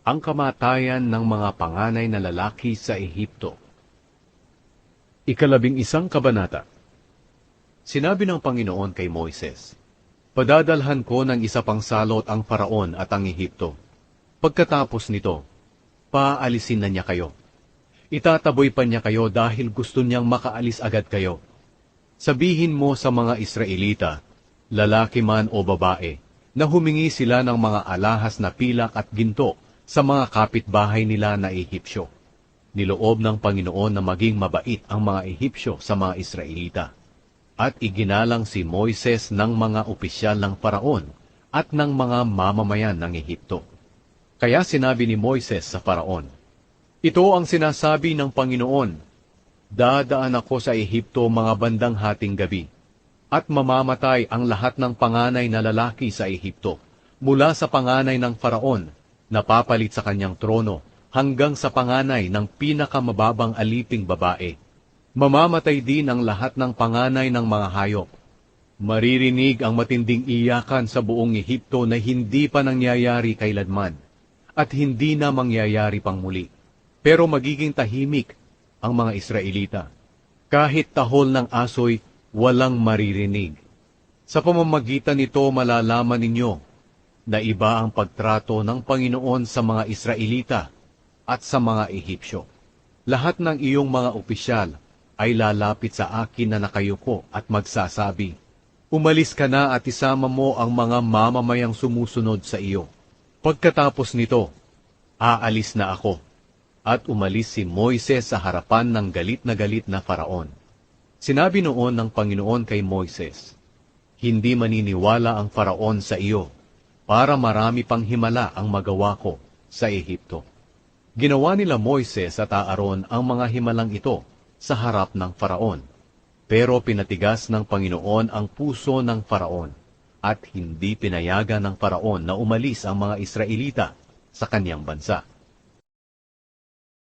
Ang kamatayan ng mga panganay na lalaki sa Ehipto. 11 kabanata. Sinabi ng Panginoon kay Moises, "Padadalhan ko ng isa pang salot ang Faraon at ang Ehipto. Pagkatapos nito, paalisin na niya kayo. Itataboy pa niya kayo dahil gusto niyang makaalis agad kayo. Sabihin mo sa mga Israelita, lalaki man o babae, na humingi sila ng mga alahas na pilak at ginto sa mga kapitbahay nila na Ehipsyo. Niloob ng Panginoon na maging mabait ang mga Ehipsyo sa mga Israelita. At iginalang si Moises ng mga opisyal ng Faraon at ng mga mamamayan ng Ehipto. Kaya sinabi ni Moises sa Faraon, "Ito ang sinasabi ng Panginoon, dadaan ako sa Ehipto mga bandang hating gabi, at mamamatay ang lahat ng panganay na lalaki sa Ehipto, mula sa panganay ng Faraon, napapalit sa kanyang trono, hanggang sa panganay ng pinakamababang aliping babae. Mamamatay din ang lahat ng panganay ng mga hayop. Maririnig ang matinding iyakan sa buong Ehipto na hindi pa nangyayari kailanman, at hindi na mangyayari pang muli. Pero magiging tahimik ang mga Israelita. Kahit tahol ng asoy, walang maririnig. Sa pamamagitan nito malalaman ninyo na iba ang pagtrato ng Panginoon sa mga Israelita at sa mga Ehipsyo. Lahat ng iyong mga opisyal ay lalapit sa akin na nakayuko at magsasabi, 'Umalis ka na at isama mo ang mga mamamayang sumusunod sa iyo.' Pagkatapos nito, aalis na ako." At umalis si Moises sa harapan ng galit na Faraon. Sinabi noon ng Panginoon kay Moises, "Hindi maniniwala ang Faraon sa iyo, para marami pang himala ang magawa ko sa Ehipto." Ginawa nila Moises at Aaron ang mga himalang ito sa harap ng Faraon. Pero pinatigas ng Panginoon ang puso ng Faraon, at hindi pinayagan ng Faraon na umalis ang mga Israelita sa kanyang bansa.